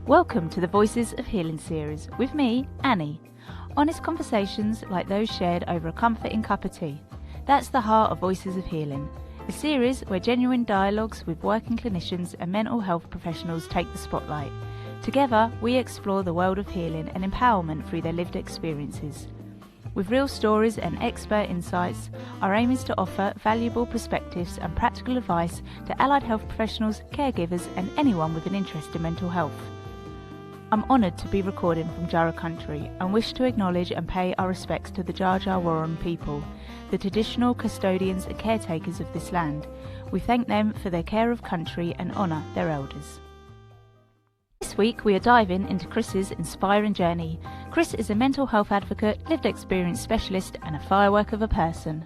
Welcome to the Voices of Healing series with me, Annie. Honest conversations like those shared over a comforting cup of tea. That's the heart of Voices of Healing, a series where genuine dialogues with working clinicians and mental health professionals take the spotlight. Together, we explore the world of healing and empowerment through their lived experiences. With real stories and expert insights, our aim is to offer valuable perspectives and practical advice to allied health professionals, caregivers and anyone with an interest in mental health. I'm honoured to be recording from Jara country and wish to acknowledge and pay our respects to the Jar Jar Wurrung people, the traditional custodians and caretakers of this land. We thank them for their care of country and honour their elders. This week we are diving into Chris's inspiring journey. Chris is a mental health advocate, lived experience specialist and a firework of a person.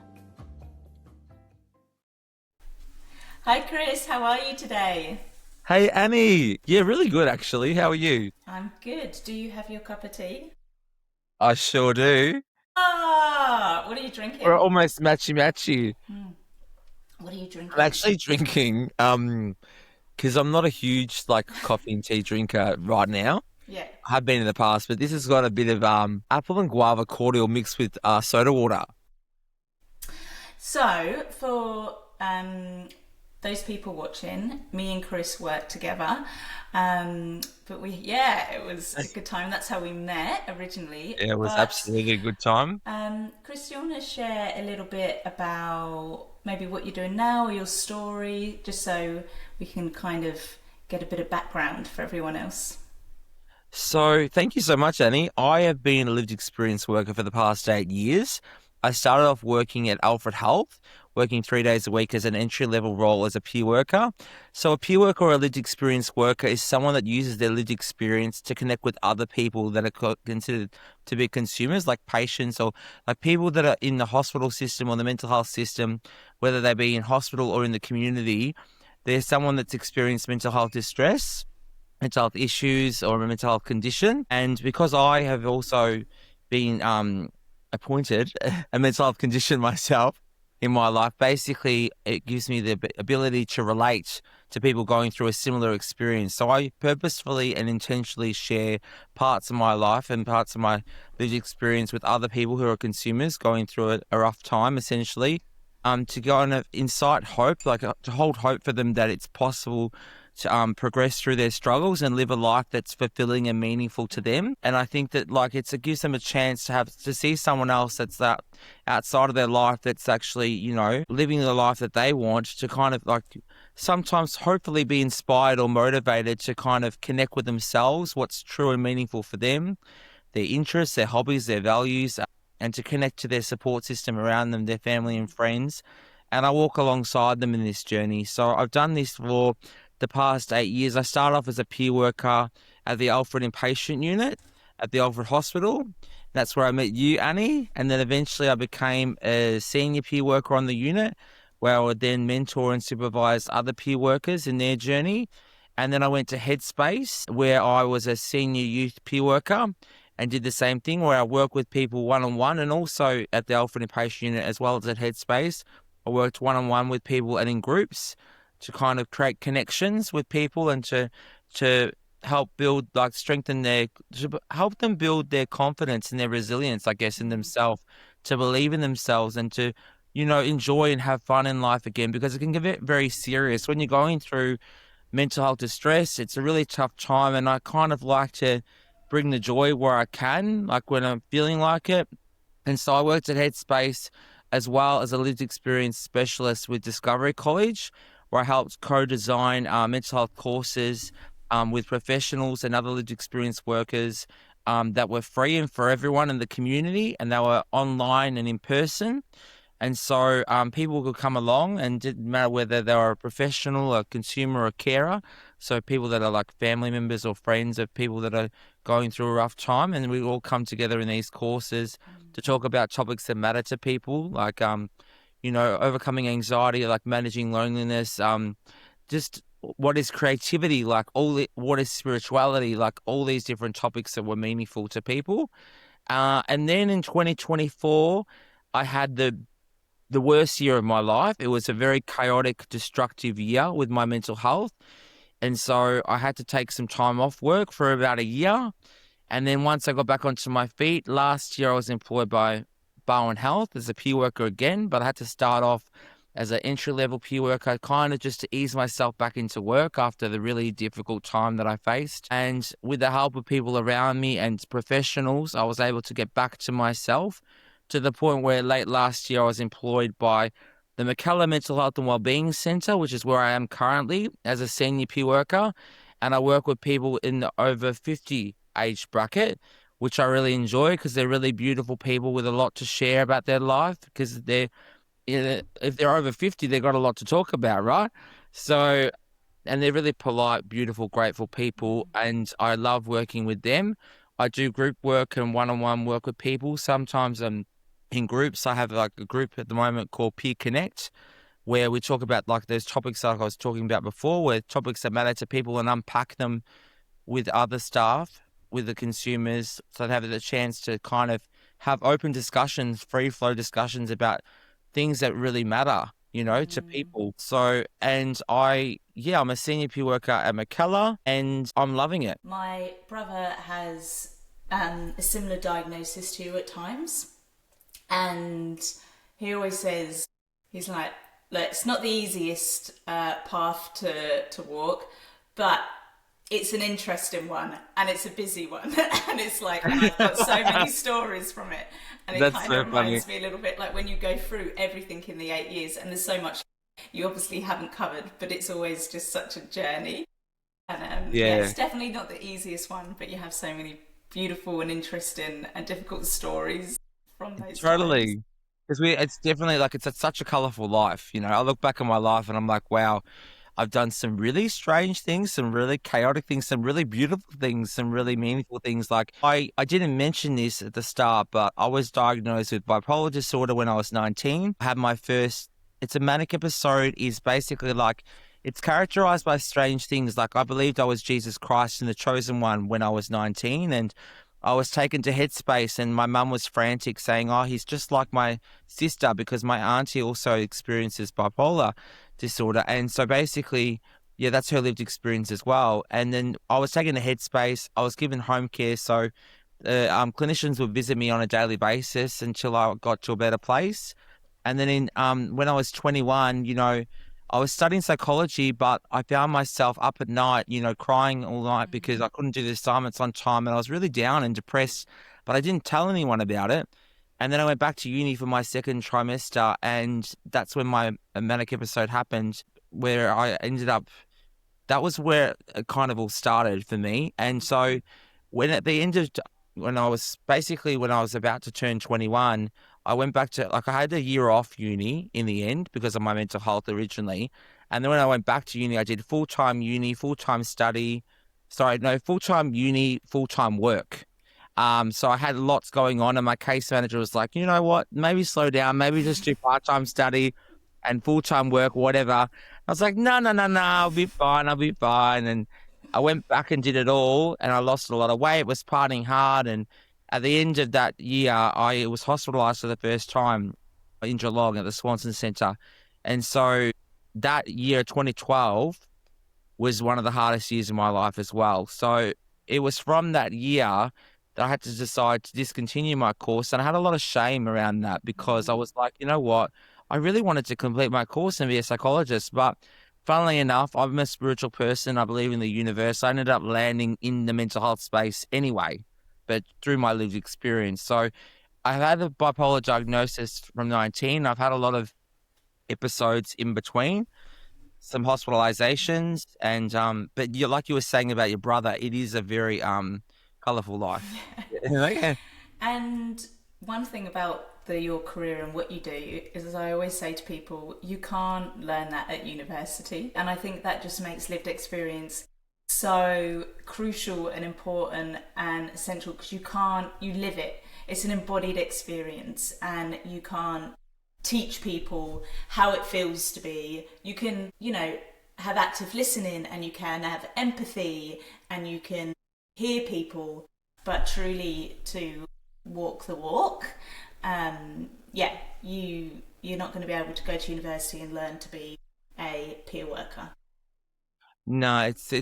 Hi Chris, how are you today? Hey Annie, yeah, really good actually. How are you? I'm good. Do you have your cup of tea? I sure do. What are you drinking? We're almost matchy. What are you drinking? I'm actually drinking because I'm not a huge coffee and tea drinker right now. Yeah. I have been in the past, but this has got a bit of apple and guava cordial mixed with soda water. So for those people watching, me and Chris worked together, but it was a good time. That's how we met originally. Yeah, it was absolutely a good time. Chris, do you want to share a little bit about maybe what you're doing now or your story, just so we can kind of get a bit of background for everyone else? So thank you so much, Annie. I have been a lived experience worker for the past 8 years. I started off working at Alfred Health, working 3 days a week as an entry-level role as a peer worker. So a peer worker or a lived experience worker is someone that uses their lived experience to connect with other people that are considered to be consumers, like patients or like people that are in the hospital system or the mental health system, whether they be in hospital or in the community. There's someone that's experienced mental health distress, mental health issues or a mental health condition. And because I have also been appointed a mental health condition myself in my life, basically it gives me the ability to relate to people going through a similar experience. So I purposefully and intentionally share parts of my life and parts of my lived experience with other people who are consumers going through a rough time, essentially, to kind of incite hope, to hold hope for them that it's possible to progress through their struggles and live a life that's fulfilling and meaningful to them. And I think that it gives them a chance to see someone else that's that outside of their life that's actually, living the life that they want, to kind of sometimes hopefully be inspired or motivated to kind of connect with themselves, what's true and meaningful for them, their interests, their hobbies, their values, and to connect to their support system around them, their family and friends. And I walk alongside them in this journey. So I've done this for the past 8 years. I started off as a peer worker at the Alfred Inpatient Unit at the Alfred Hospital. That's where I met you, Annie. And then eventually I became a senior peer worker on the unit, where I would then mentor and supervise other peer workers in their journey. And then I went to Headspace, where I was a senior youth peer worker and did the same thing, where I work with people one-on-one, and also at the Alfred Inpatient Unit as well as at Headspace. I worked one-on-one with people and in groups to kind of create connections with people and to help build, to help them build their confidence and their resilience, I guess, in themselves, to believe in themselves and to, enjoy and have fun in life again, because it can get very serious when you're going through mental health distress. It's a really tough time, and I kind of like to bring the joy where I can, like when I'm feeling like it. And so I worked at Headspace as well as a lived experience specialist with Discovery College, where I helped co-design mental health courses with professionals and other lived experience workers that were free and for everyone in the community, and they were online and in person. And so people could come along, and it didn't matter whether they were a professional, a consumer, or a carer. So people that are like family members or friends of people that are going through a rough time, and we all come together in these courses to talk about topics that matter to people, like overcoming anxiety, like managing loneliness, just what is creativity, what is spirituality, like all these different topics that were meaningful to people. And then in 2024, I had the worst year of my life. It was a very chaotic, destructive year with my mental health. And so I had to take some time off work for about a year. And then once I got back onto my feet, last year I was employed by Bowen Health as a peer worker again, but I had to start off as an entry-level peer worker, kind of just to ease myself back into work after the really difficult time that I faced. And with the help of people around me and professionals, I was able to get back to myself to the point where late last year I was employed by the McKellar Mental Health and Wellbeing Centre, which is where I am currently as a senior peer worker. And I work with people in the over 50 age bracket, which I really enjoy because they're really beautiful people with a lot to share about their life because if they're over 50, they've got a lot to talk about, right? So, and they're really polite, beautiful, grateful people, and I love working with them. I do group work and one-on-one work with people. Sometimes I'm in groups. I have like a group at the moment called Peer Connect, where we talk about like those topics like I was talking about before, where topics that matter to people and unpack them with other staff, with the consumers, so they have the chance to kind of have open discussions, free flow discussions about things that really matter, to people. So, and I'm a senior peer worker at McKellar and I'm loving it. My brother has a similar diagnosis to you at times, and he always says, he's like, look, it's not the easiest path to walk, but it's an interesting one and it's a busy one. And it's like, and I've got so many stories from it. And it That's kind so of reminds funny. me a little bit like when you go through everything in the 8 years, and there's so much you obviously haven't covered, but it's always just such a journey. And yeah, Yeah, it's definitely not the easiest one, but you have so many beautiful and interesting and difficult stories from those times. totally. Because it's definitely like such a colorful life. I look back on my life and I'm like, wow, I've done some really strange things, some really chaotic things, some really beautiful things, some really meaningful things. Like I didn't mention this at the start, but I was diagnosed with bipolar disorder when I was 19. I had my first, it's a manic episode, is basically like it's characterized by strange things. Like I believed I was Jesus Christ and the chosen one when I was 19, and I was taken to Headspace and my mum was frantic saying, oh, he's just like my sister because my auntie also experiences bipolar disorder. And so basically, yeah, that's her lived experience as well. And then I was taken to Headspace. I was given home care. So clinicians would visit me on a daily basis until I got to a better place. And then when I was 21, I was studying psychology, but I found myself up at night, crying all night because I couldn't do the assignments on time. And I was really down and depressed, but I didn't tell anyone about it. And then I went back to uni for my second trimester, and that's when my manic episode happened, where I ended up, that was where it kind of all started for me. And so when at the end of when I was about to turn 21, I went back to like I had a year off uni in the end because of my mental health originally. And then when I went back to uni, I did full-time uni, full-time study. Sorry, no, full-time uni, full-time work. So I had lots going on, and my case manager was like, you know what, maybe slow down, maybe just do part-time study and full-time work, whatever. I was like, no, no, no, no, I'll be fine, I'll be fine. And I went back and did it all, and I lost a lot of weight, was partying hard. And at the end of that year, I was hospitalized for the first time in Geelong at the Swanson Centre. And so that year, 2012, was one of the hardest years of my life as well. So it was from that year that I had to decide to discontinue my course. And I had a lot of shame around that because I was like, you know what? I really wanted to complete my course and be a psychologist. But funnily enough, I'm a spiritual person. I believe in the universe. I ended up landing in the mental health space anyway, but through my lived experience. So I've had a bipolar diagnosis from 19. I've had a lot of episodes in between, some hospitalizations, and but like you were saying about your brother, it is a very colorful life. Yeah. And one thing about your career and what you do is, as I always say to people, you can't learn that at university. And I think that just makes lived experience so crucial and important and essential because you live it. It's an embodied experience, and you can't teach people how it feels to be. You can, have active listening, and you can have empathy, and you can hear people, but truly to walk the walk, yeah, you're not going to be able to go to university and learn to be a peer worker. No, it's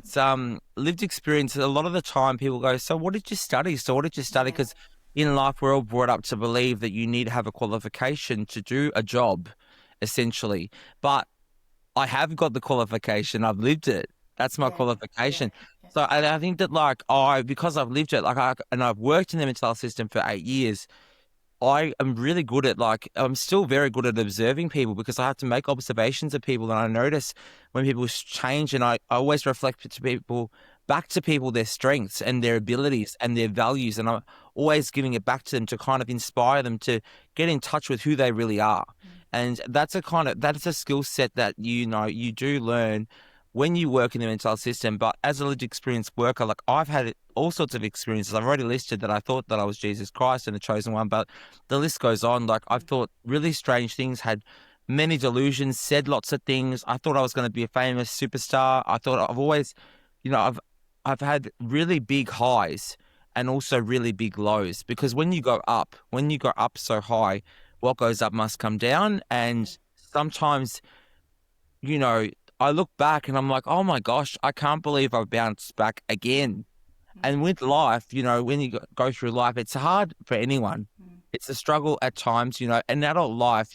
lived experience. A lot of the time people go, so what did you study? So what did you study? Yeah. Because in life we're all brought up to believe that you need to have a qualification to do a job, essentially. But I have got the qualification. I've lived it. That's my Yeah. Yeah. qualification. Yeah. So I think that because I've lived it, and I've worked in the mental health system for 8 years, I am really good at I'm still very good at observing people because I have to make observations of people and I notice when people change and I always reflect back to people their strengths and their abilities and their values and I'm always giving it back to them to kind of inspire them to get in touch with who they really are. And that's a skill set that you do learn when you work in the mental health system. But as a lived experience worker, like I've had all sorts of experiences. I've already listed that I thought that I was Jesus Christ and the chosen one, but the list goes on. Like I've thought really strange things, had many delusions, said lots of things. I thought I was going to be a famous superstar. I thought I've always, I've had really big highs and also really big lows because when you go up so high, what goes up must come down. And sometimes, you know, I look back and I'm like, oh my gosh, I can't believe I've bounced back again. And with life, when you go through life, it's hard for anyone. It's a struggle at times, in adult life,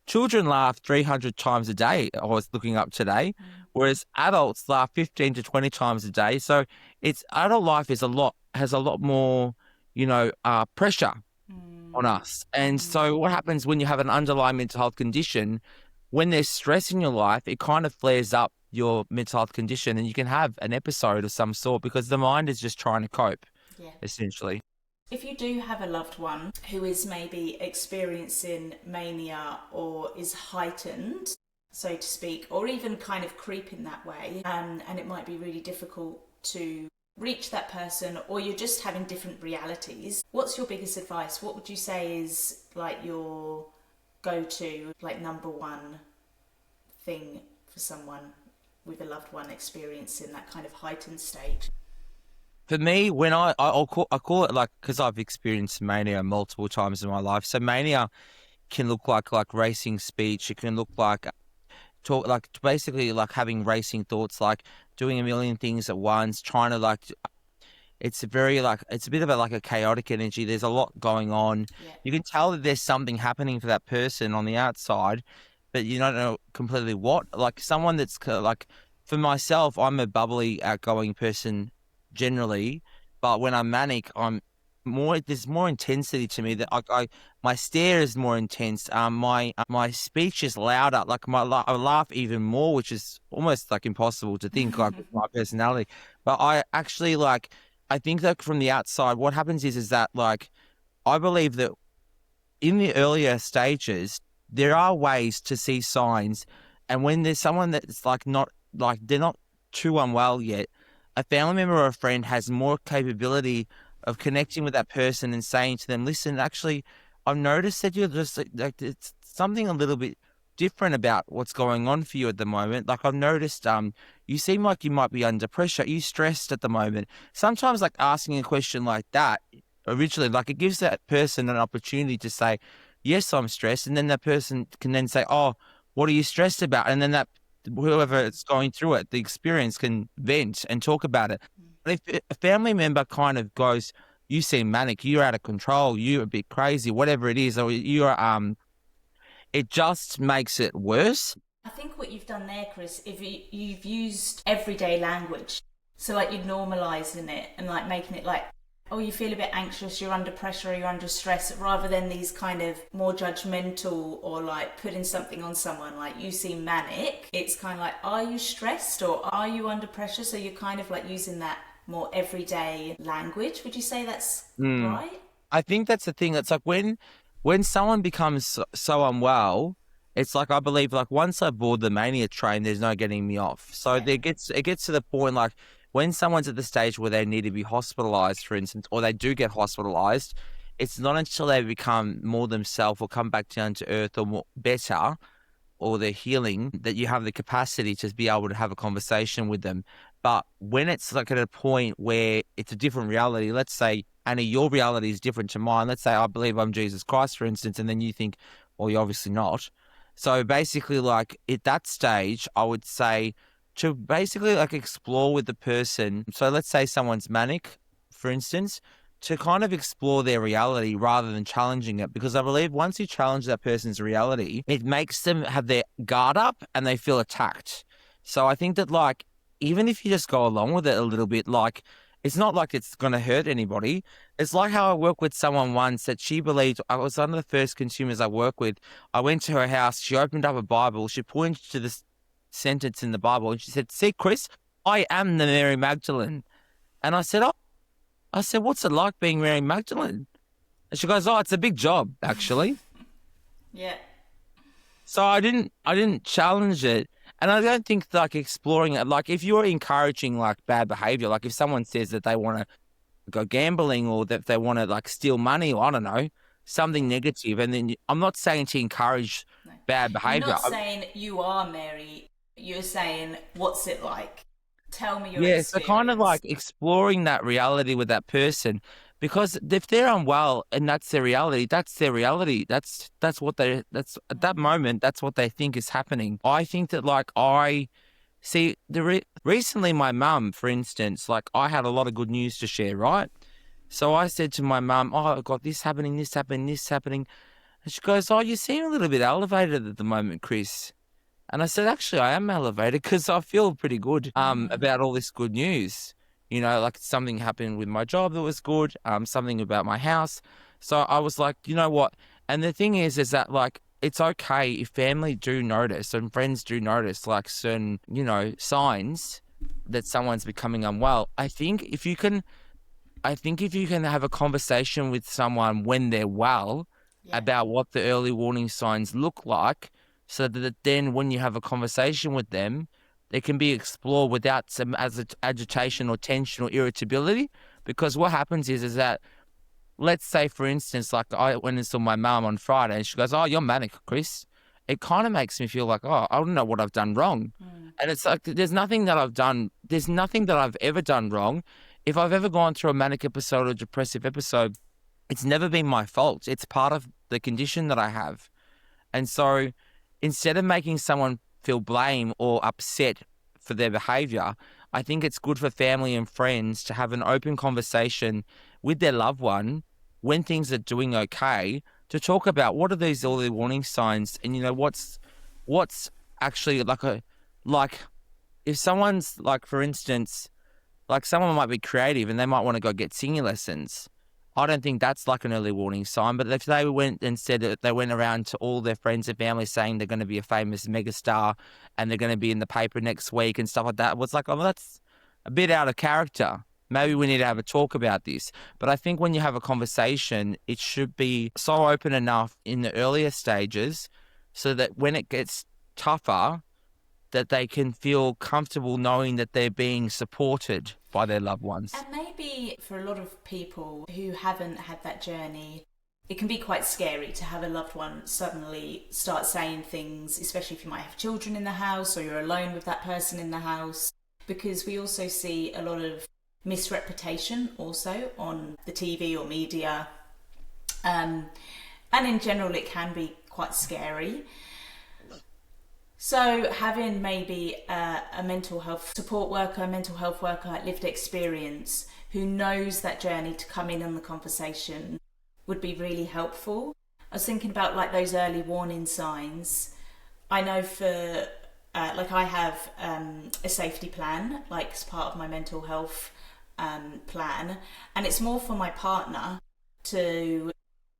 children laugh 300 times a day. I was looking up today, whereas adults laugh 15 to 20 times a day. So adult life has a lot more, pressure on us. And so what happens when you have an underlying mental health condition, when there's stress in your life, it kind of flares up your mental health condition and you can have an episode of some sort because the mind is just trying to cope, Yeah. essentially. If you do have a loved one who is maybe experiencing mania or is heightened, so to speak, or even kind of creeping that way, and it might be really difficult to reach that person, or you're just having different realities, what's your biggest advice? What would you say is like your go-to, like number one thing for someone with a loved one experiencing that kind of heightened state? For me, when I call it like, because I've experienced mania multiple times in my life. So mania can look like racing speech. It can look like basically like having racing thoughts, like doing a million things at once, trying to it's it's a bit of a chaotic energy. There's a lot going on. Yeah. You can tell that there's something happening for that person on the outside, but you don't know completely what. Like someone that's for myself, I'm a bubbly, outgoing person generally, but when I'm manic, there's more intensity to me that my stare is more intense. My speech is louder. Like I laugh even more, which is almost like impossible to think like with my personality. But I actually I think that from the outside, what happens is that I believe that in the earlier stages, there are ways to see signs. And when there's someone that's not they're not too unwell yet, a family member or a friend has more capability of connecting with that person and saying to them, listen, actually, I've noticed that you're just it's something a little bit different about what's going on for you at the moment. Like I've noticed, you seem like you might be under pressure. Are you stressed at the moment? Sometimes asking a question like that originally, it gives that person an opportunity to say, yes, I'm stressed. And then that person can then say, oh, what are you stressed about? And then that whoever is going through it, the experience can vent and talk about it. But if a family member kind of goes, you seem manic, you're out of control, you're a bit crazy, whatever it is, or it just makes it worse. I think what you've done there, Chris, if you've used everyday language, so you're normalising it and making it oh, you feel a bit anxious, you're under pressure, you're under stress, rather than these kind of more judgmental or putting something on someone you seem manic. It's kind of are you stressed or are you under pressure? So you're kind of using that more everyday language. Would you say that's right? I think that's the thing. It's when someone becomes so unwell, it's I believe once I board the mania train, there's no getting me off. So it gets to the point when someone's at the stage where they need to be hospitalized, for instance, or they do get hospitalized, it's not until they become more themselves or come back down to earth or more better or they're healing that you have the capacity to be able to have a conversation with them. But when it's at a point where it's a different reality, let's say, Annie, your reality is different to mine. Let's say I believe I'm Jesus Christ, for instance, and then you think, well, you're obviously not. So basically, at that stage, I would say to basically like explore with the person. So let's say someone's manic, for instance, to kind of explore their reality rather than challenging it. Because I believe once you challenge that person's reality, it makes them have their guard up and they feel attacked. So I think that like, even if you just go along with it a little bit, like, it's not like it's going to hurt anybody. It's like how I worked with someone once that she believed, I was one of the first consumers I work with. I went to her house. She opened up a Bible. She pointed to this sentence in the Bible and she said, "See, Chris, I am the Mary Magdalene." And I said, "Oh," I said, "What's it like being Mary Magdalene?" And she goes, "Oh, it's a big job, actually." Yeah. So I didn't challenge it. And I don't think like exploring it, like if you're encouraging like bad behavior, like if someone says that they want to go gambling or that they want to like steal money or I don't know, something negative, and then I'm not saying to encourage No. bad You're behavior. not saying you are Mary. You're saying, what's it like? Tell me your Yeah, so kind of experience. like exploring that reality with that person, because if they're unwell and that's their reality, that's their reality. That's what that's at that moment, that's what they think is happening. I think that like I see recently my mum, for instance, like I had a lot of good news to share, right? So I said to my mum, "Oh, I've got this happening, this happening, this happening." And she goes, "Oh, you seem a little bit elevated at the moment, Chris." And I said, "Actually, I am elevated because I feel pretty good about all this good news. You know, like something happened with my job that was good, something about my house." So I was like, you know what? And the thing is that like, it's okay if family do notice and friends do notice like certain, you know, signs that someone's becoming unwell. I think if you can have a conversation with someone when they're well about what the early warning signs look like, so that then when you have a conversation with them, it can be explored without some agitation or tension or irritability. Because what happens is that, let's say, for instance, like I went and saw my mum on Friday and she goes, "Oh, you're manic, Chris." It kind of makes me feel like, oh, I don't know what I've done wrong. And it's like, there's nothing that I've ever done wrong. If I've ever gone through a manic episode or depressive episode, it's never been my fault. It's part of the condition that I have. And so instead of making someone feel blame or upset for their behavior, I think it's good for family and friends to have an open conversation with their loved one when things are doing okay, to talk about what are these early warning signs, and you know what's actually like if someone's like, for instance, like someone might be creative and they might want to go get singing lessons. I don't think that's like an early warning sign. But if they went and said that they went around to all their friends and family saying they're going to be a famous megastar and they're going to be in the paper next week and stuff like that, it was like, oh, that's a bit out of character. Maybe we need to have a talk about this. But I think when you have a conversation, it should be so open enough in the earlier stages so that when it gets tougher, that they can feel comfortable knowing that they're being supported by their loved ones. And maybe for a lot of people who haven't had that journey, it can be quite scary to have a loved one suddenly start saying things, especially if you might have children in the house or you're alone with that person in the house, because we also see a lot of misrepresentation also on the TV or media. And in general, it can be quite scary. So having maybe a mental health support worker, a mental health worker at lived experience who knows that journey to come in on the conversation would be really helpful. I was thinking about like those early warning signs. I know for like I have a safety plan, like as part of my mental health plan, and it's more for my partner to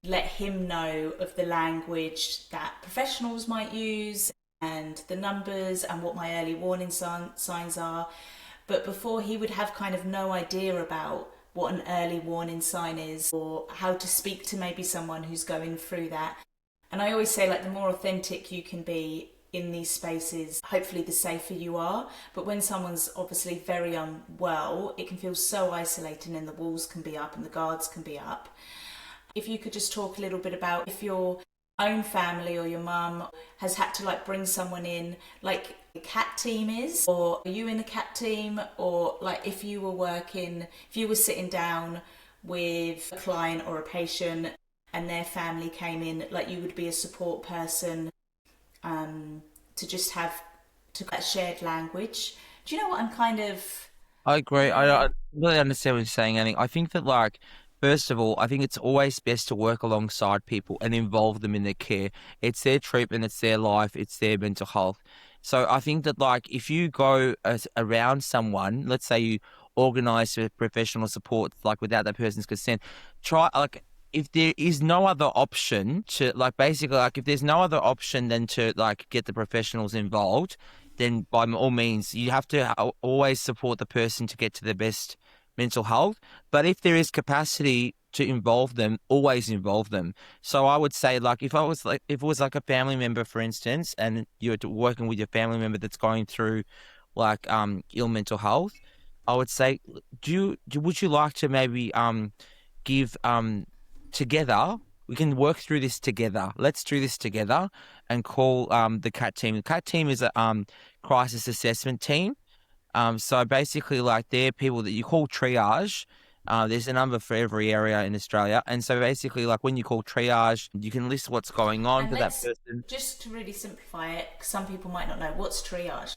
let him know of the language that professionals might use and the numbers and what my early warning signs are. But before, he would have kind of no idea about what an early warning sign is or how to speak to maybe someone who's going through that. And I always say, like, the more authentic you can be in these spaces, hopefully the safer you are. But when someone's obviously very unwell, it can feel so isolating and the walls can be up and the guards can be up. If you could just talk a little bit about if your own family or your mum has had to like bring someone in, like a CAT team is, or are you in a CAT team, or like if you were sitting down with a client or a patient and their family came in, like you would be a support person to just have to that shared language Do you know what I'm kind of, I agree. I yeah, really understand what you're saying, Annie. I think that, like, first of all, I think it's always best to work alongside people and involve them in their care. It's their treatment, it's their life, it's their mental health. So I think that, like, if you go around someone, let's say you organize for professional support, like, without that person's consent, try, like, if there is no other option to, like, basically, like, if there's no other option than to, like, get the professionals involved, then by all means, you have to always support the person to get to their best mental health. But if there is capacity to involve them, always involve them. So I would say, like, if it was like a family member, for instance, and you're working with your family member that's going through, like, ill mental health, I would say, would you like to maybe give together, we can work through this together. Let's do this together and call the CAT team. The CAT team is a crisis assessment team. So basically, like, they're people that you call triage. There's a number for every area in Australia. And so basically, like, when you call triage, you can list what's going on and for that let's person. just to really simplify it, 'cause some people might not know what's triage.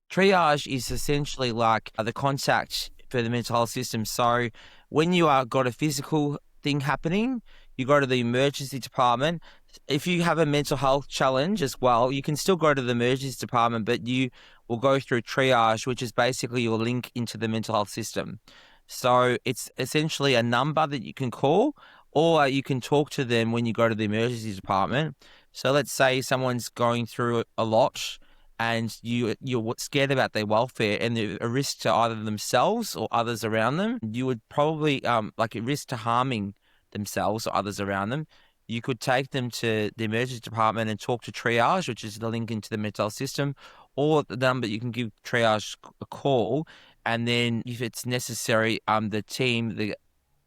Triage is essentially like the contact for the mental health system. So when you are got a physical thing happening, you go to the emergency department. If you have a mental health challenge as well, you can still go to the emergency department, but you will go through triage, which is basically your link into the mental health system. So it's essentially a number that you can call, or you can talk to them when you go to the emergency department. So let's say someone's going through a lot and you're scared about their welfare and they're a risk to either themselves or others around them, you would probably like a risk to harming themselves or others around them. You could take them to the emergency department and talk to triage, which is the link into the mental health system, or the number you can give triage a call, and then if it's necessary, the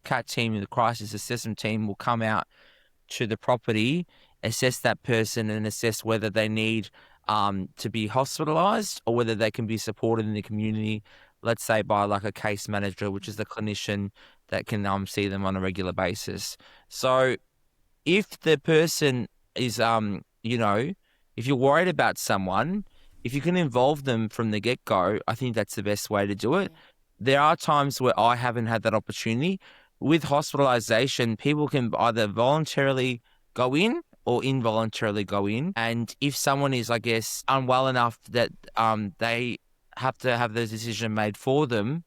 CAT team, the crisis assessment team, will come out to the property, assess that person, and assess whether they need to be hospitalised or whether they can be supported in the community. Let's say by like a case manager, which is the clinician that can see them on a regular basis. So if the person is if you're worried about someone, if you can involve them from the get-go, I think that's the best way to do it. There are times where I haven't had that opportunity. With hospitalization, people can either voluntarily go in or involuntarily go in. And if someone is, I guess, unwell enough that they have to have the decision made for them,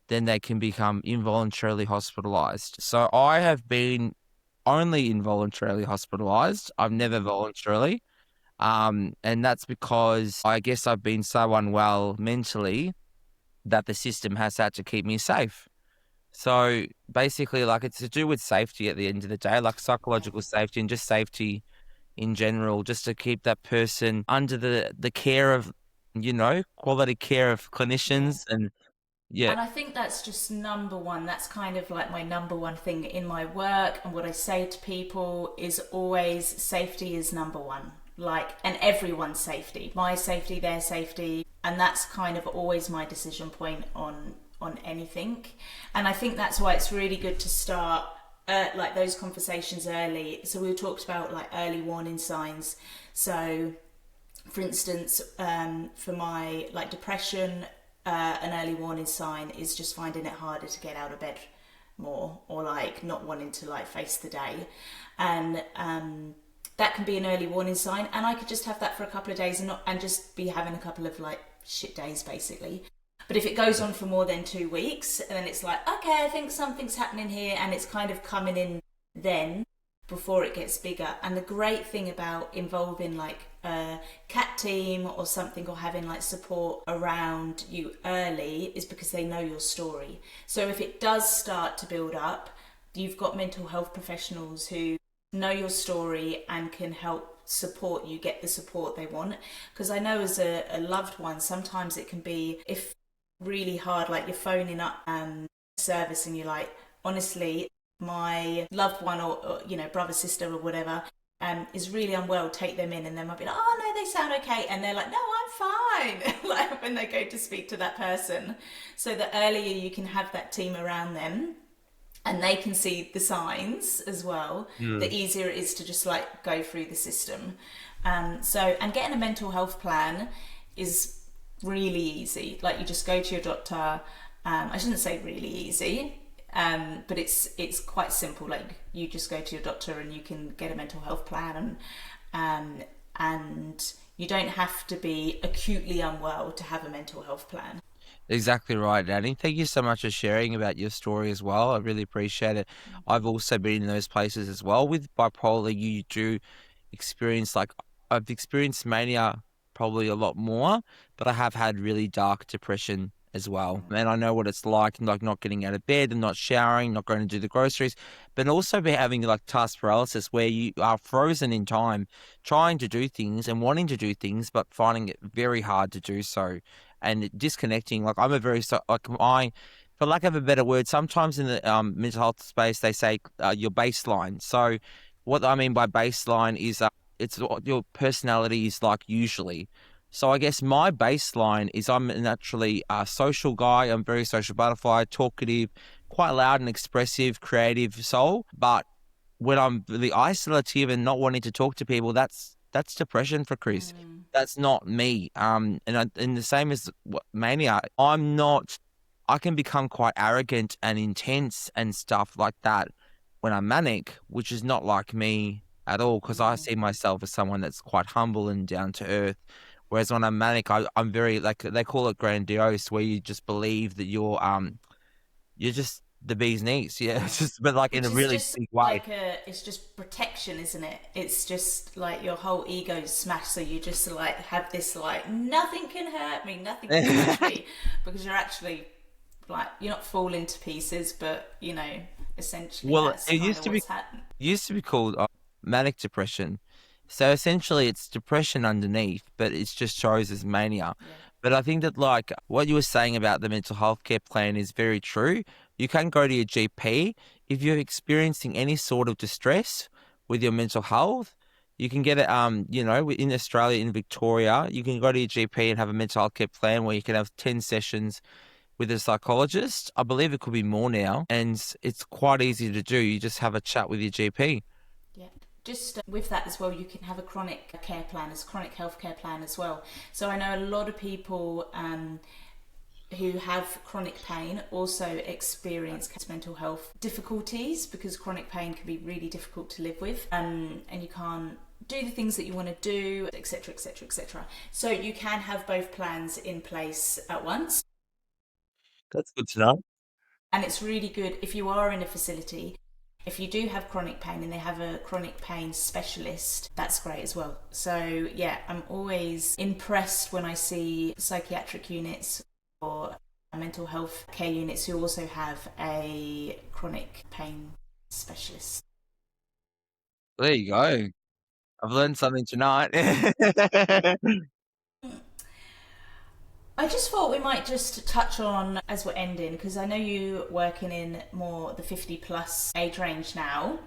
then they can become involuntarily hospitalized. So I have been only involuntarily hospitalized. I've never voluntarily. And that's because I guess I've been so unwell mentally that the system has had to keep me safe. So basically, like, it's to do with safety at the end of the day, like psychological safety and just safety in general, just to keep that person under the care of, quality care of Yeah. clinicians. And yeah. And I think that's just number one. That's kind of like my number one thing in my work. And what I say to people is always safety is number one. Like, and everyone's safety, my safety, their safety. And that's kind of always my decision point on anything. And I think that's why it's really good to start like those conversations early. So we talked about like early warning signs. So for instance, for my like depression, an early warning sign is just finding it harder to get out of bed more, or like not wanting to like face the day. And that can be an early warning sign, and I could just have that for a couple of days and just be having a couple of like shit days basically. But if it goes on for more than 2 weeks, and then it's like, okay, I think something's happening here, and it's kind of coming in then before it gets bigger. And the great thing about involving like a CAT team or something, or having like support around you early, is because they know your story. So if it does start to build up, you've got mental health professionals who know your story and can help support you get the support they want. Because I know as a loved one, sometimes it can be, if really hard, like you're phoning up service and you're like, honestly, my loved one or brother, sister or whatever is really unwell, take them in. And they might be like, oh no, they sound okay, and they're like, no, I'm fine. Like when they go to speak to that person. So the earlier you can have that team around them and they can see the signs as well, the easier it is to just like go through the system. And getting a mental health plan is really easy. Like you just go to your doctor. I shouldn't say really easy, but it's quite simple. Like you just go to your doctor and you can get a mental health plan, and you don't have to be acutely unwell to have a mental health plan. Exactly right, Danny. Thank you so much for sharing about your story as well. I really appreciate it. I've also been in those places as well. With bipolar, you do experience like I've experienced mania probably a lot more, but I have had really dark depression as well. And I know what it's like not getting out of bed and not showering, not going to do the groceries, but also be having like task paralysis where you are frozen in time, trying to do things and wanting to do things, but finding it very hard to do so and disconnecting. Like I'm a very like I, for lack of a better word, sometimes in the mental health space they say your baseline. So what I mean by baseline is it's what your personality is like usually. So I guess my baseline is I'm naturally a social guy. I'm very social butterfly, talkative, quite loud and expressive, creative soul. But when I'm really isolative and not wanting to talk to people, that's depression for Chris. That's not me. And the same as mania. I'm not. I can become quite arrogant and intense and stuff like that when I'm manic, which is not like me at all because I see myself as someone that's quite humble and down to earth. Whereas when I'm manic, I'm very like they call it grandiose, where you just believe that you're just the bee's knees. Yeah, it's just but like in Which a is really just big way. like it's just protection, isn't it? It's just like your whole ego's smashed, so you just like have this like nothing can hurt me, nothing can touch me, because you're actually like you're not falling to pieces, but essentially Well, that's it kind used of to be what's happened. called manic depression. So essentially, it's depression underneath, but it just shows as mania. Yeah. But I think that like what you were saying about the mental health care plan is very true. You can go to your GP if you're experiencing any sort of distress with your mental health. You can get it, in Australia, in Victoria, you can go to your GP and have a mental health care plan where you can have 10 sessions with a psychologist. I believe it could be more now, and it's quite easy to do. You just have a chat with your GP. Yeah. Just with that as well, you can have a chronic care plan, as chronic health care plan as well. So I know a lot of people who have chronic pain also experience mental health difficulties because chronic pain can be really difficult to live with, and you can't do the things that you want to do, etc., etc., etc. So you can have both plans in place at once. That's good to know. And it's really good if you are in a facility, if you do have chronic pain and they have a chronic pain specialist, that's great as well. So yeah, I'm always impressed when I see psychiatric units or mental health care units who also have a chronic pain specialist. There you go. I've learned something tonight. I just thought we might just touch on, as we're ending, because I know you working in more the 50 plus age range now,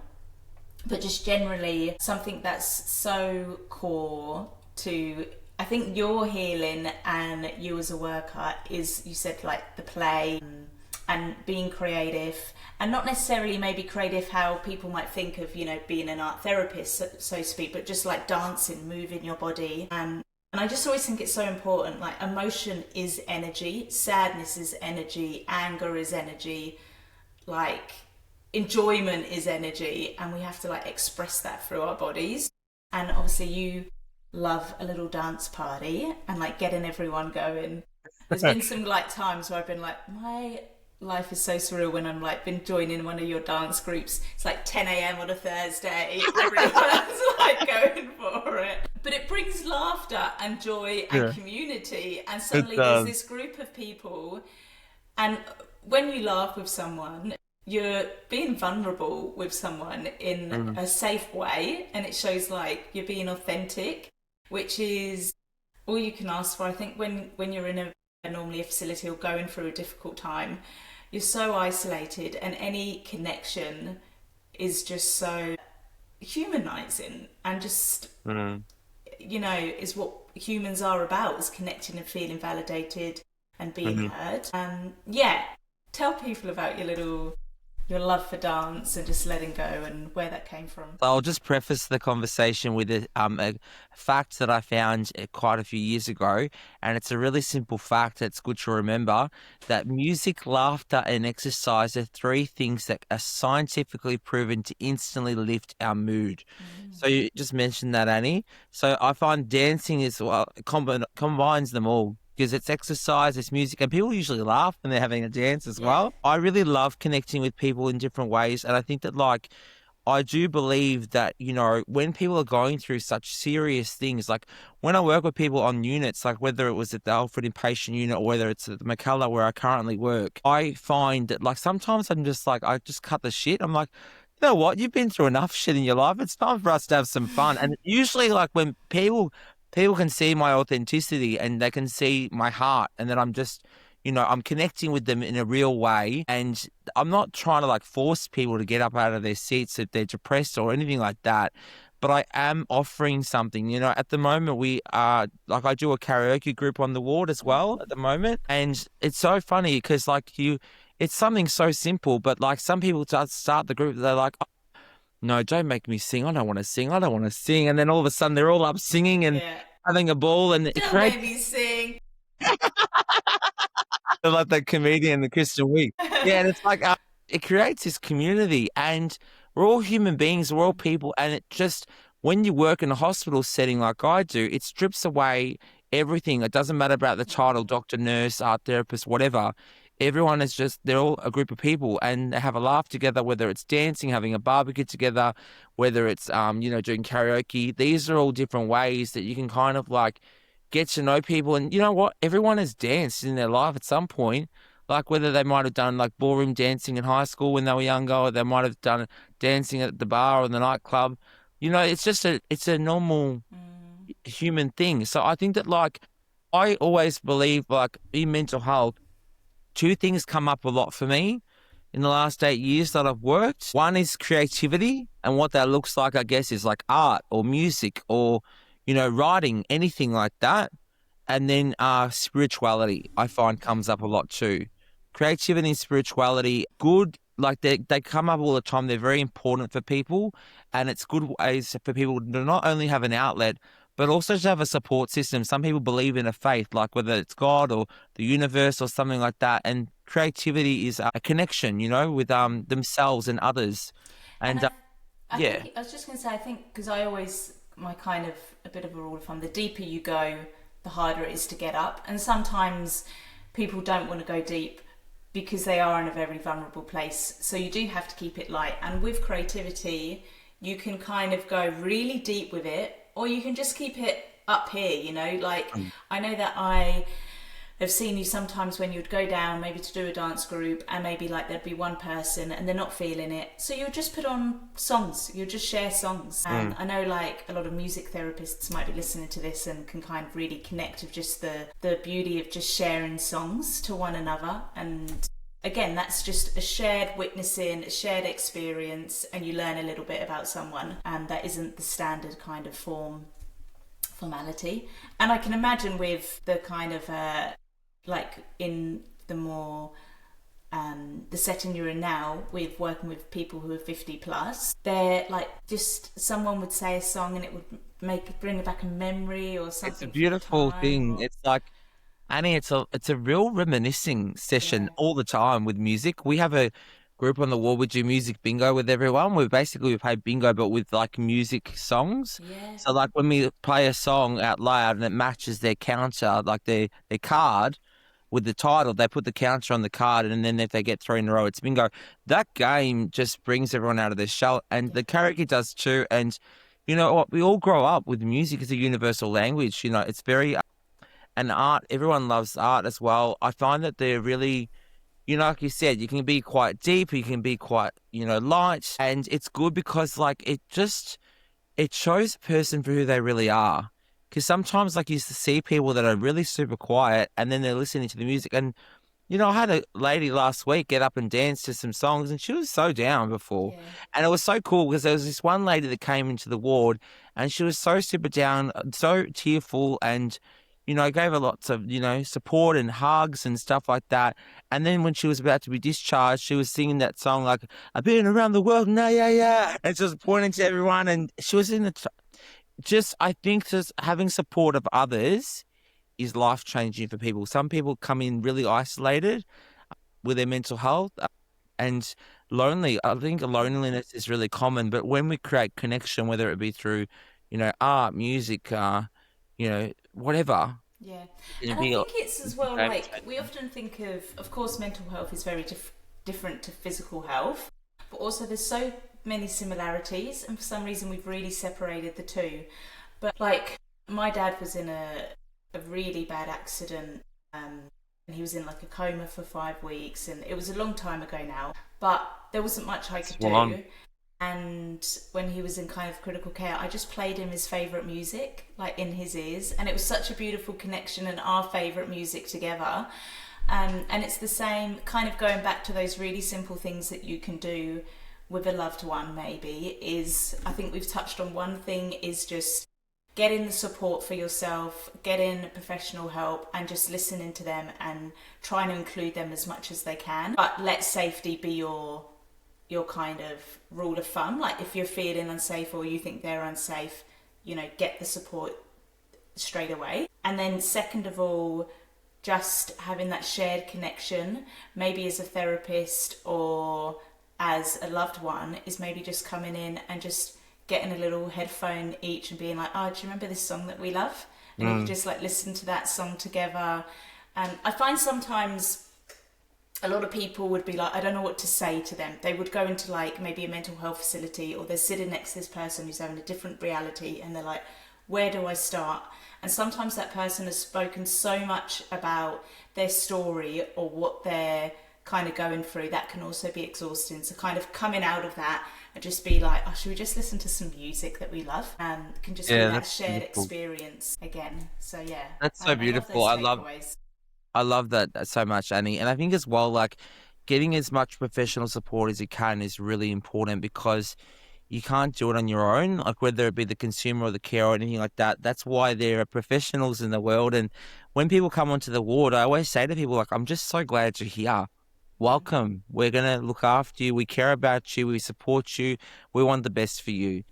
but just generally something that's so core to, I think, your healing and you as a worker is, you said, like the play and being creative, and not necessarily maybe creative how people might think of, being an art therapist, so to speak, but just like dancing, moving your body. And I just always think it's so important. Like, emotion is energy, sadness is energy, anger is energy, like enjoyment is energy, and we have to like express that through our bodies. And obviously you love a little dance party and like getting everyone going. There's been some like times where I've been like, my life is so surreal when I'm like been joining one of your dance groups. It's like 10 a.m. on a Thursday. Everyone's like going for it. But it brings laughter and joy and Yeah, community. And it suddenly there's does. this group of people. And when you laugh with someone, you're being vulnerable with someone in Mm. a safe way. And it shows like you're being authentic, which is all you can ask for. I think when you're in a normally a facility or going through a difficult time, you're so isolated, and any connection is just so humanizing and just Mm. is what humans are about, is connecting and feeling validated and being Mhm. heard. Yeah, tell people about your little your love for dance and just letting go and where that came from. I'll just preface the conversation with a fact that I found quite a few years ago, and it's a really simple fact that's good to remember, that music, laughter, and exercise are three things that are scientifically proven to instantly lift our mood. So you just mentioned that, Annie. So I find dancing is, well, combines them all. Because it's exercise, it's music, and people usually laugh when they're having a dance as Yeah. well. I really love connecting with people in different ways, and I think that like I do believe that, when people are going through such serious things, like when I work with people on units, like whether it was at the Alfred Inpatient Unit or whether it's at the McCullough where I currently work, I find that like sometimes I'm just like, I just cut the shit. I'm like, you know what? You've been through enough shit in your life. It's time for us to have some fun. And usually like when people can see my authenticity and they can see my heart and that I'm just, I'm connecting with them in a real way. And I'm not trying to like force people to get up out of their seats if they're depressed or anything like that. But I am offering something. At the moment we are like I do a karaoke group on the ward as well at the moment. And it's so funny because it's something so simple, but like some people start the group, they're like, "Oh, no, don't make me sing. I don't want to sing. I don't want to sing." And then all of a sudden they're all up singing and Yeah. having a ball, and it Don't creates make me sing. like that comedian, the Christian Week. Yeah, and it's like it creates this community, and we're all human beings, we're all people, and it just when you work in a hospital setting like I do, it strips away everything. It doesn't matter about the title, doctor, nurse, art therapist, whatever. Everyone is just they're all a group of people, and they have a laugh together. Whether it's dancing, having a barbecue together, whether it's doing karaoke. These are all different ways that you can kind of like get to know people. And you know what? Everyone has danced in their life at some point. Like whether they might have done like ballroom dancing in high school when they were younger, or they might have done dancing at the bar or the nightclub. It's a normal human thing. So I think that like I always believe like in mental health, two things come up a lot for me in the last 8 years that I've worked. One is creativity, and what that looks like, I guess, is like art or music or, writing, anything like that. And then spirituality, I find comes up a lot too. Creativity and spirituality, good, like they come up all the time. They're very important for people, and it's good ways for people to not only have an outlet, but also to have a support system. Some people believe in a faith, like whether it's God or the universe or something like that. And creativity is a connection, with themselves and others. And And I yeah, think I was just going to say, I think because I always my kind of a bit of a rule of thumb: the deeper you go, the harder it is to get up. And sometimes people don't want to go deep because they are in a very vulnerable place. So you do have to keep it light. And with creativity, you can kind of go really deep with it, or you can just keep it up here. Like I know that I have seen you sometimes when you'd go down maybe to do a dance group, and maybe like there'd be one person and they're not feeling it, so you'll just put on songs, you'll just share songs. And I know like a lot of music therapists might be listening to this and can kind of really connect with just the beauty of just sharing songs to one another. And again, that's just a shared witnessing, a shared experience, and you learn a little bit about someone, and that isn't the standard kind of formality. And I can imagine with the kind of like in the more the setting you're in now, with working with people who are 50 plus, they're like, just someone would say a song and it would bring back a memory or something. it's a beautiful thing. It's like, Annie, it's a real reminiscing session all the time with music. We have a group on the wall. We do music bingo with everyone. We play bingo, but with like music songs. Yeah. So like when we play a song out loud and it matches their counter, like their card with the title, they put the counter on the card, and then if they get three in a row, it's bingo. That game just brings everyone out of their shell, and the karaoke does too. And you know what? We all grow up with music as a universal language. It's very and art. Everyone loves art as well. I find that they're really, like you said, you can be quite deep, you can be quite, light, and it's good because like it shows a person for who they really are. Because sometimes like you see people that are really super quiet and then they're listening to the music. And, I had a lady last week get up and dance to some songs, and she was so down before. Yeah. And it was so cool because there was this one lady that came into the ward and she was so super down, so tearful, and gave her lots of, support and hugs and stuff like that. And then when she was about to be discharged, she was singing that song like, I've been around the world, nah, yeah, yeah. And just pointing to everyone. And she was I think just having support of others is life changing for people. Some people come in really isolated with their mental health and lonely. I think loneliness is really common, but when we create connection, whether it be through, art, music, whatever, Yeah. it can And I be a think it's as well game like we changer. often think of course, mental health is very different to physical health, but also there's so many similarities, and for some reason we've really separated the two. But like, my dad was in a really bad accident, and he was in like a coma for 5 weeks, and it was a long time ago now, but there wasn't much I could Well on. do. And when he was in kind of critical care, I just played him his favourite music, like in his ears, and it was such a beautiful connection and our favourite music together. And it's the same, kind of going back to those really simple things that you can do with a loved one, maybe, is, I think we've touched on one thing, is just getting the support for yourself, getting professional help, and just listening to them and trying to include them as much as they can. But let safety be your kind of rule of thumb. Like, if you're feeling unsafe or you think they're unsafe, get the support straight away. And then second of all, just having that shared connection, maybe as a therapist or as a loved one, is maybe just coming in and just getting a little headphone each and being like, oh, do you remember this song that we love? And you can Mm. just like listen to that song together. And I find sometimes a lot of people would be like, I don't know what to say to them. They would go into like maybe a mental health facility, or they're sitting next to this person who's having a different reality, and they're like, where do I start? And sometimes that person has spoken so much about their story or what they're kind of going through, that can also be exhausting. So kind of coming out of that and just be like, oh, should we just listen to some music that we love? And it can just be Yeah, that that's shared beautiful. experience again. So yeah, That's so I love beautiful. those takeaways. I love that so much, Annie. And I think as well, like getting as much professional support as you can is really important because you can't do it on your own, like whether it be the consumer or the care or anything like that. That's why there are professionals in the world. And when people come onto the ward, I always say to people, like, I'm just so glad you're here. Welcome. We're going to look after you. We care about you. We support you. We want the best for you.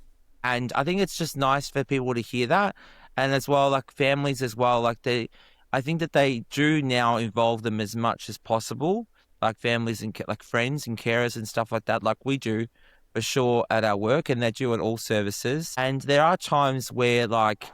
And I think it's just nice for people to hear that. And as well, like families as well, I think that they do now involve them as much as possible, like families and like friends and carers and stuff like that, like we do for sure at our work, and they do at all services. And there are times where, like,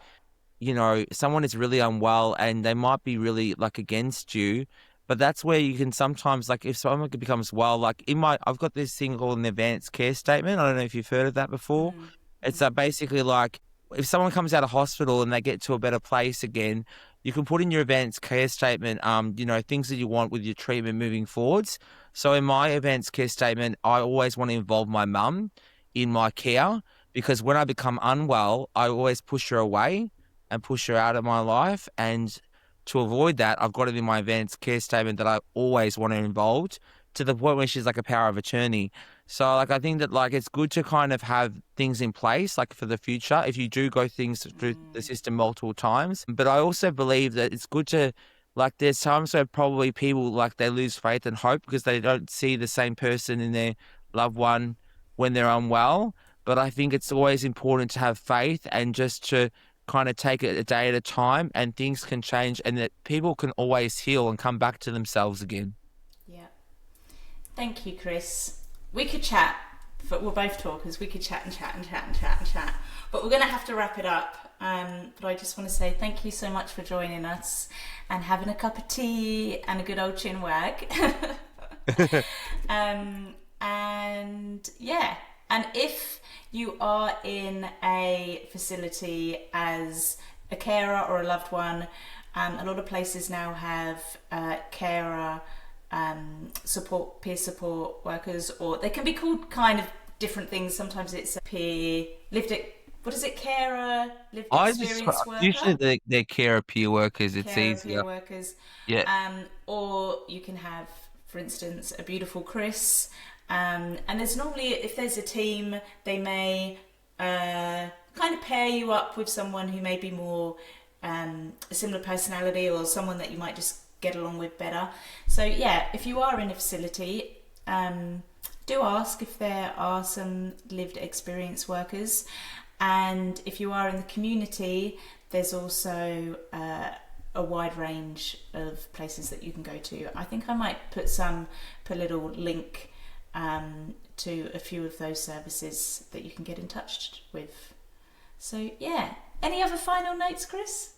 someone is really unwell and they might be really like against you. But that's where you can sometimes, like, if someone becomes well, like I've got this thing called an advanced care statement. I don't know if you've heard of that before. Mm, It's basically like if someone comes out of hospital and they get to a better place again, you can put in your advanced care statement, things that you want with your treatment moving forwards. So in my advanced care statement, I always want to involve my mum in my care because when I become unwell, I always push her away and push her out of my life. And to avoid that, I've got it in my advanced care statement that I always want her involved to the point where she's like a power of attorney. So like I think that like it's good to kind of have things in place like for the future if you do go things through the system multiple times. But I also believe that it's good to like there's times where probably people like they lose faith and hope because they don't see the same person in their loved one when they're unwell. But I think it's always important to have faith and just to kind of take it a day at a time and things can change and that people can always heal and come back to themselves again. yeah. Thank you, Chris. We could chat, but we're both talkers. We could chat and chat and chat and chat and chat. But we're going to have to wrap it up. But I just want to say thank you so much for joining us and having a cup of tea and a good old chin wag. And yeah, and if you are in a facility as a carer or a loved one, a lot of places now have carer support, peer support workers, or they can be called kind of different things. Sometimes it's a peer what is it, carer, lived I just experience worker, usually they're care peer workers. It's carer, peer easier. workers, Yeah. or you can have, for instance, a beautiful Chris. And there's normally, if there's a team, they may kind of pair you up with someone who may be more a similar personality or someone that you might just get along with better. So yeah, if you are in a facility, do ask if there are some lived experience workers, and if you are in the community, there's also a wide range of places that you can go to. I think I might put a little link to a few of those services that you can get in touch with. So yeah, any other final notes, Chris?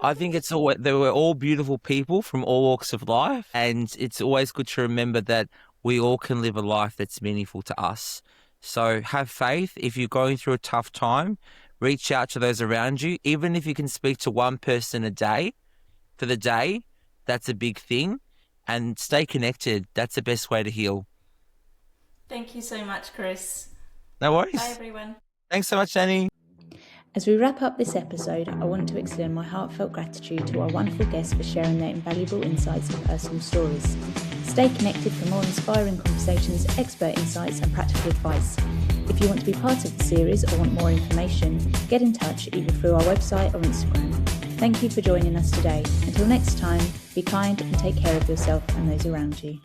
I think they were all beautiful people from all walks of life, and it's always good to remember that we all can live a life that's meaningful to us. So have faith. If you're going through a tough time, reach out to those around you. Even if you can speak to one person a day for the day, that's a big thing. And stay connected. That's the best way to heal. Thank you so much, Chris. No worries. Bye, everyone. Thanks so much, Annie. As we wrap up this episode, I want to extend my heartfelt gratitude to our wonderful guests for sharing their invaluable insights and personal stories. Stay connected for more inspiring conversations, expert insights and practical advice. If you want to be part of the series or want more information, get in touch either through our website or Instagram. Thank you for joining us today. Until next time, be kind and take care of yourself and those around you.